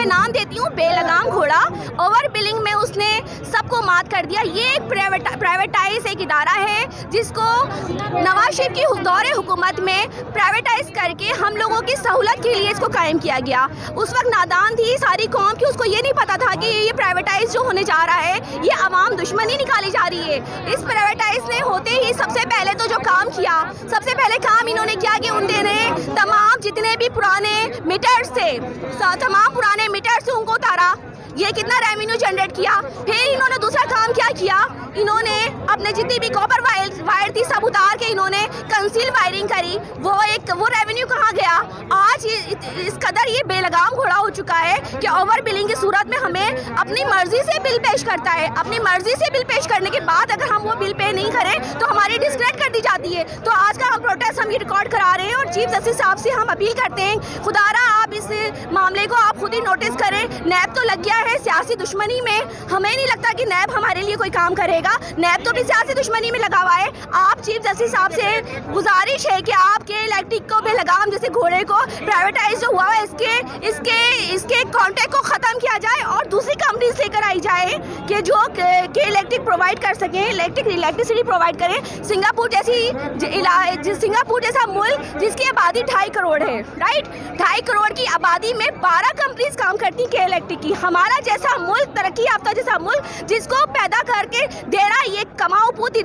نام دیتی ہوں بے لگام گھوڑا. اوور بلنگ میں اس نے سب کو مات کر دیا. یہ ایک پرائیویٹائز ایک ادارہ ہے جس کو نواز شریف کی دور حکومت میں پرائیویٹائز کر کے ہم لوگوں کی سہولت کے لیے اس کو قائم کیا گیا. اس وقت نادان تھی ساری قوم کی, اس کو یہ نہیں پتا تھا کہ یہ پرائیویٹائز جو ہونے جا رہا ہے یہ عوام دشمنی نکالی جا رہی ہے. اس پرائیویٹائز نے ہوتے ہی سب سے پہلے تو جو کام کیا, سب سے پہلے کام انہوں نے کیا کہ انہوں نے تمام جتنے بھی پرانے میٹرز تھے, تمام پرانے میٹر سے ان کو اتارا. یہ کتنا ریونیو جنریٹ کیا. پھر انہوں نے دوسرا کام کیا کیا, انہوں نے اپنے جتنی بھی کاپر وائر تھی سب اتار کے انہوں نے کنسیل وائرنگ کری. وہ ریونیو کہاں گیا؟ آج اس قدر یہ بے لگام گھوڑا ہو چکا ہے کہ اوور بلنگ کی صورت میں ہمیں اپنی مرضی سے بل پیش کرتا ہے. اپنی مرضی سے بل پیش کرنے کے بعد اگر ہم وہ بل پے نہیں کریں تو ہماری ڈسکریڈٹ کر دی جاتی ہے. تو آج کا ہم پروٹیسٹ ہم یہ ریکارڈ کرا رہے ہیں اور چیف جسٹس صاحب سے ہم اپیل کرتے ہیں, خدا را آپ اس معاملے کو آپ خود ہی نوٹس کریں. نیب تو لگ گیا ہے سیاسی دشمنی میں. ہمیں نہیں لگتا کہ نیب ہمارے لیے کوئی کام کرے گا. نیب تو بھی سیاسی دشمنی میں لگا ہوا ہے. آپ چیف جسٹس صاحب سے گزارش ہے کہ آپ کے الیکٹرک کو بے لگام جیسے گھوڑے کو پرائیویٹائز جو ہوا ہے اس کے کانٹیکٹ کو ختم کیا جائے اور دوسری کمپنیز لے کر آئی جائے کہ جو کہ الیکٹرک پرووائڈ کر سکیں, الیکٹریسٹی پرووائڈ کریں. سنگاپور جیسا ملک جس کی آبادی 2.5 کروڑ ہے, رائٹ, 2.5 کروڑ کی آبادی میں 12 کمپنیز کام کرتی ہیں کہ الیکٹرک کی. ہمارا جیسا ملک, ترقی یافتہ جیسا ملک جس کو پیدا کر کے دے رہا یہ کماؤ پوت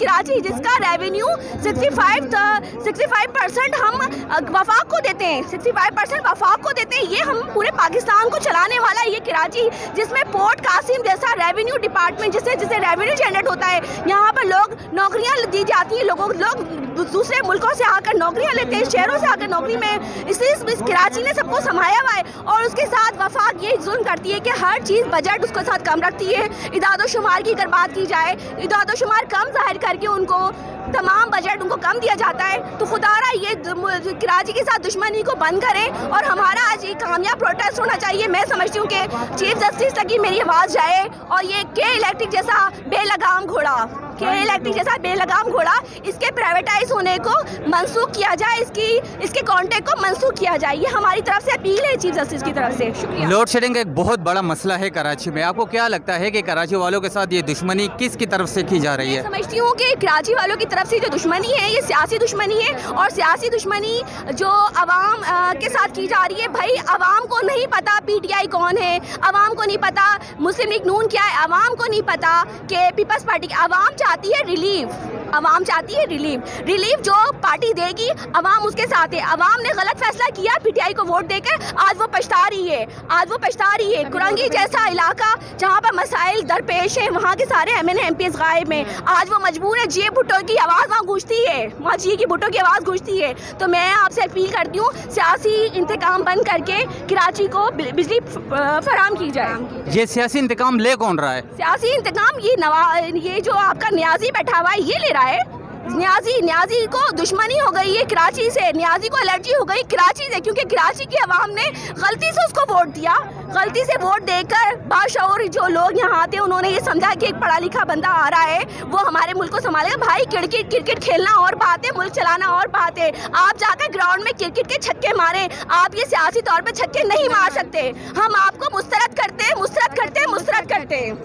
کراچی جس کا ریونیو 65% ہم وفاق کو دیتے ہیں, 65% وفاق کو دیتے ہیں. یہ ہم پورے پاکستان کو چلانے والا یہ کراچی جس میں پورٹ قاسم جیسا ریونیو ڈپارٹمنٹ جسے ریونیو جنریٹ ہوتا ہے, یہاں پر لوگ نوکریاں دی جاتی ہیں. لوگ دوسرے ملکوں سے آ کر نوکریاں لیتے ہیں, شہروں سے آ کر نوکری میں. اس لیے کراچی نے سب کو سنبھالا ہوا ہے اور اس کے ساتھ وفاق یہ ظلم کرتی ہے کہ ہر چیز بجٹ اس کے ساتھ کم رکھتی ہے. اعداد و شمار کی اگر بات کی جائے, اعداد و شمار کم ظاہر کر کے ان کو تمام بجٹ ان کو کم دیا جاتا ہے. تو خدا را یہ کراچی کے ساتھ دشمنی کو بند کریں اور ہمارا آج یہ کامیاب پروٹیسٹ ہونا چاہیے. میں سمجھتی ہوں کہ چیف جسٹس تک ہی میری آواز جائے اور یہ کے الیکٹرک جیسا بے لگام گھوڑا اس کے پرائیویٹائز ہونے کو منسوخ کیا جائے, اس کے کانٹیکٹ کو منسوخ کیا جائے. یہ ہماری طرف سے اپیل ہے چیف جسٹس کی طرف سے. شکریہ. لوڈ شیڈنگ ایک بہت بڑا مسئلہ ہے کراچی میں. آپ کو کیا لگتا ہے کہ کراچی والوں کے ساتھ یہ دشمنی کس کی طرف سے کی جا رہی ہے؟ میں سمجھتی ہوں کہ کراچی والوں کی طرف سے جو دشمنی ہے یہ سیاسی دشمنی ہے, اور سیاسی دشمنی جو عوام کے ساتھ کی جا رہی ہے. بھائی عوام کو نہیں پتا پی ٹی آئی کون ہے, عوام کو نہیں پتا مسلم لیگ نون کیا ہے, عوام کو نہیں پتا کہ پیپلز پارٹی. عوام چاہتی ہے ریلیف جو پارٹی دے گی عوام اس کے ساتھ ہے. عوام نے غلط فیصلہ کیا پی ٹی آئی کو ووٹ دے کر, آج وہ پچھتا رہی ہے. کرنگی جیسا علاقہ جہاں پر مسائل درپیش ہیں وہاں کے سارے ایم این ایم پیز غائب ہیں. آج وہ مجبور ہے, جی بھٹو کی آواز وہاں گونجتی ہے, وہاں جی کی بھٹو کی آواز گونجتی ہے. تو میں آپ سے اپیل کرتی ہوں سیاسی انتقام بند کر کے کراچی کو بجلی فراہم کی جائے. یہ سیاسی انتقام لے کون رہا ہے؟ سیاسی انتقام یہ جو آپ کا نیازی بیٹھا ہوا ہے یہ لے رہا ہے. نیازی کو دشمنی ہو گئی ہے کراچی سے, نیازی کو الرجی ہو گئی کراچی سے, کیونکہ کراچی کی عوام نے غلطی سے اس کو ووٹ دیا. غلطی سے ووٹ دے کر باشعور جو لوگ یہاں آتے ہیں انہوں نے یہ سمجھا کہ ایک پڑھا لکھا بندہ آ رہا ہے وہ ہمارے ملک کو سنبھالے گا. بھائی کرکٹ کھیلنا اور بات ہے, ملک چلانا اور بات ہے. آپ جا کر گراؤنڈ میں کرکٹ کے چھکے ماریں, آپ یہ سیاسی طور پہ چھکے نہیں مار سکتے. ہم آپ کو مسترد کرتے ہیں.